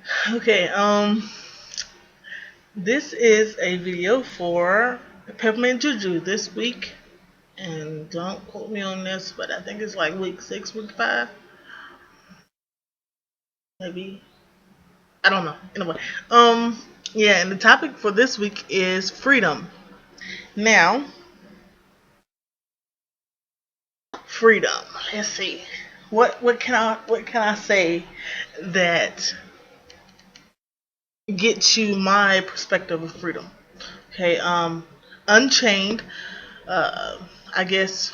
Okay, this is a video for PeppermintJuju this week, and don't quote me on this, but I think it's like week 6, week 5, maybe. I don't know. Anyway, um, yeah, and the topic for this week is freedom. Now, freedom. Let's see. What can I say that gets you my perspective of freedom? Okay, unchained. Uh, I guess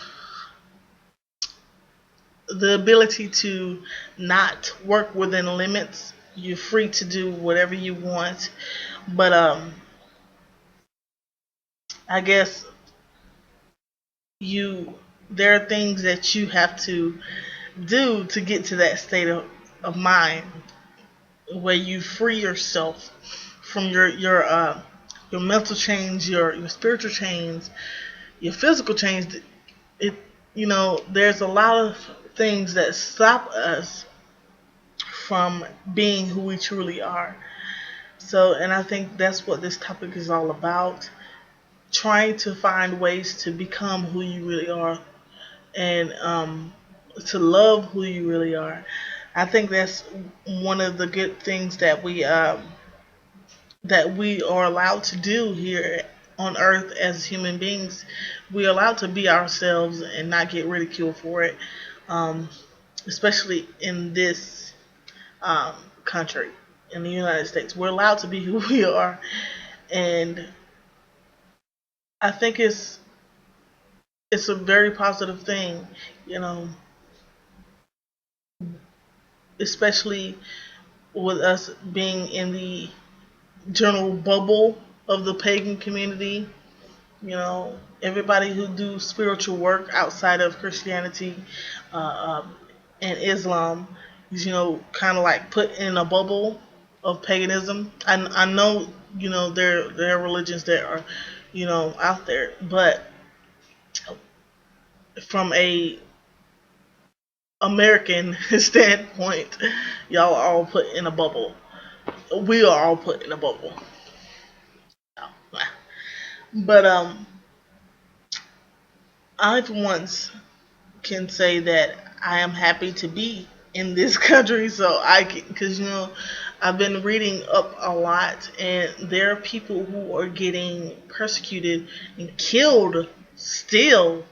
the ability to not work within limits. You're free to do whatever you want, but I guess you there are things that you have to do to get to that state of mind where you free yourself from your mental chains, your spiritual chains, your physical chains. It there's a lot of things that stop us from being who we truly are. So, and I think that's what this topic is all about, trying to find ways to become who you really are, and to love who you really are. I think that's one of the good things that we are allowed to do here on earth as human beings. We're allowed to be ourselves and not get ridiculed for it, um, especially in this um, country, in the United States. We're allowed to be who we are, and I think it's a very positive thing, you know, especially with us being in the general bubble of the pagan community. Everybody who do spiritual work outside of Christianity uh, um, and Islam is, kind of like put in a bubble of paganism. I know, there are religions that are, out there, but from a American standpoint, y'all are all put in a bubble. We are all put in a bubble. But I for once can say that I am happy to be in this country. So I can, because I've been reading up a lot, and there are people who are getting persecuted and killed still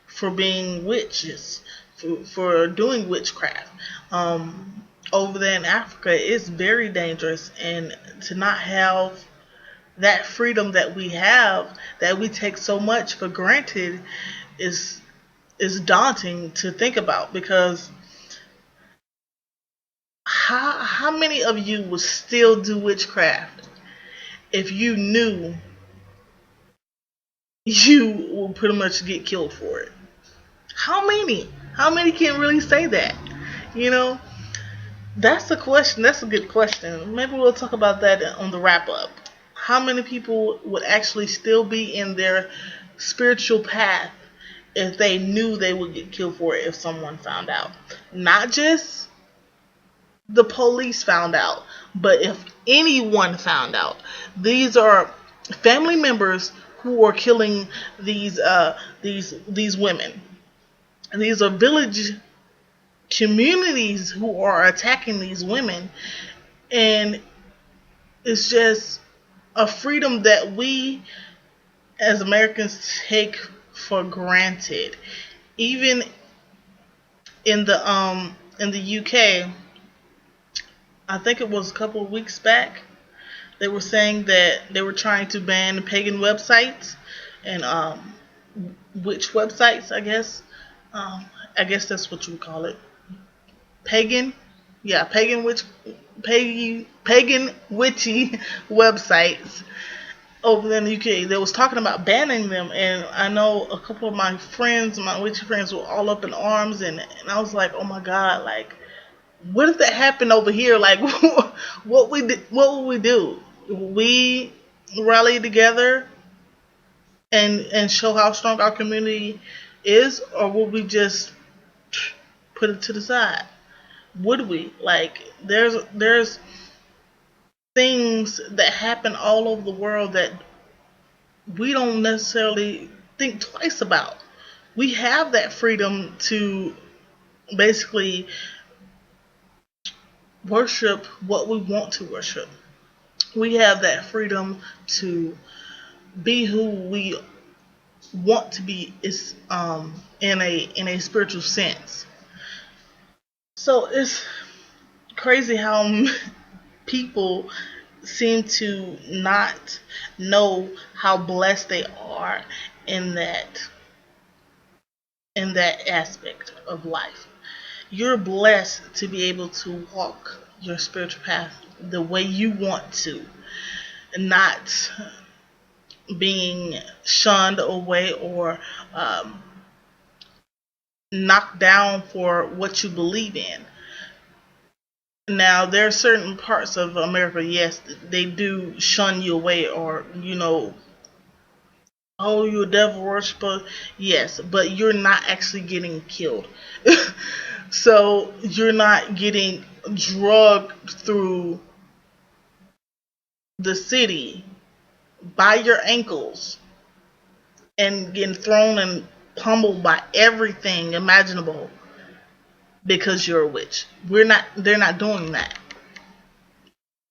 for being witches, for doing witchcraft. Over there in Africa, it's very dangerous, and to not have that freedom that we have, that we take so much for granted, is is daunting to think about, because how many of you would still do witchcraft if you knew you will pretty much get killed for it? How many? How many can really say that? You know, that's a question. That's a good question. Maybe we'll talk about that on the wrap up. How many people would actually still be in their spiritual path if they knew they would get killed for it if someone found out? Not just the police found out, but if anyone found out. These are family members who are killing these women. And these are village communities who are attacking these women, and it's just a freedom that we as Americans take for granted. Even in the UK, I think it was a couple of weeks back, they were saying that they were trying to ban pagan websites and witch websites. Um, I guess that's what you would call it. Pagan, yeah, pagan witchy websites over there in the UK. They was talking about banning them, and I know a couple of my friends, my witchy friends, were all up in arms, and I was like, oh my god, like, what if that happened over here? Like, what would we do? We rally together and show how strong our community is, or would we just put it to the side? Would we? Like, there's things that happen all over the world that we don't necessarily think twice about. We have that freedom to basically worship what we want to worship. We have that freedom to be who we want to be is in a spiritual sense. So it's crazy how people seem to not know how blessed they are in that aspect of life. You're blessed to be able to walk your spiritual path the way you want to, not being shunned away or um, knocked down for what you believe in. Now, there are certain parts of America, yes, they do shun you away or, oh, you a devil worshiper. Yes, but you're not actually getting killed. So you're not getting drugged through the city by your ankles and getting thrown and pummeled by everything imaginable because you're a witch. They're not doing that.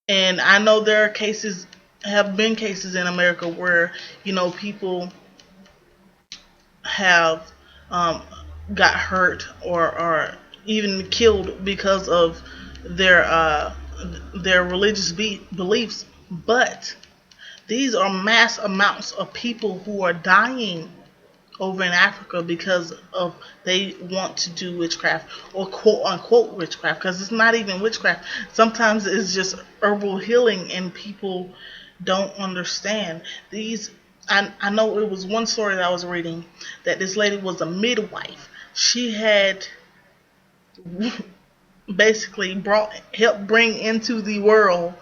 And I know there are cases, have been cases in America where, people have um, got hurt or even killed because of their uh, their religious beliefs. But these are mass amounts of people who are dying over in Africa because of they want to do witchcraft or quote unquote witchcraft, because it's not even witchcraft. Sometimes it's just herbal healing and people don't understand these. I know it was one story that I was reading that this lady was a midwife. She had basically helped bring into the world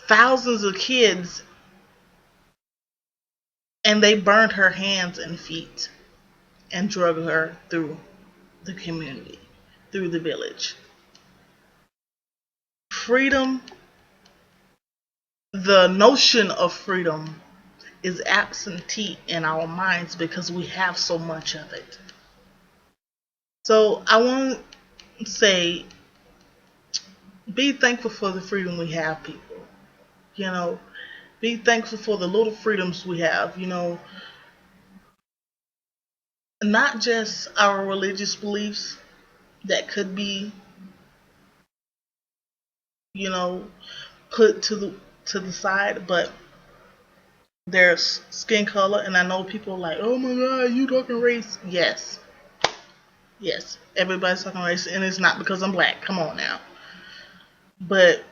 thousands of kids, and they burned her hands and feet and drug her through the community, through the village. Freedom, the notion of freedom is absentee in our minds because we have so much of it. So I want to say, be thankful for the freedom we have, people. You know, be thankful for the little freedoms we have. Not just our religious beliefs that could be, you know, put to the side, but their skin color. And I know people are like, oh my god, you talking race? Yes, yes, everybody's talking race, and it's not because I'm black. Come on now. But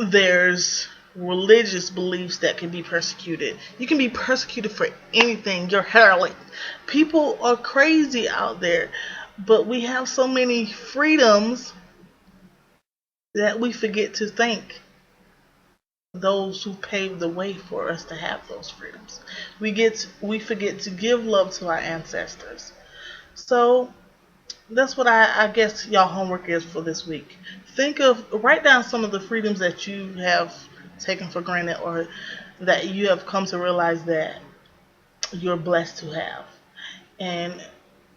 there's religious beliefs that can be persecuted. You can be persecuted for anything. Your hair length. People are crazy out there, but we have so many freedoms that we forget to thank those who paved the way for us to have those freedoms. We forget to give love to our ancestors. So that's what I guess y'all homework is for this week. Write down some of the freedoms that you have taken for granted or that you have come to realize that you're blessed to have. And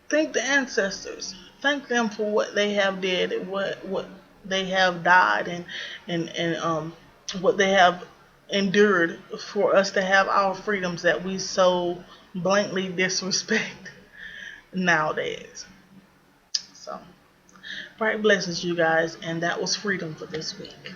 thank the ancestors. Thank them for what they have did, what they have died, and what they have endured for us to have our freedoms that we so blankly disrespect nowadays. So, bright blessings, you guys, and that was freedom for this week.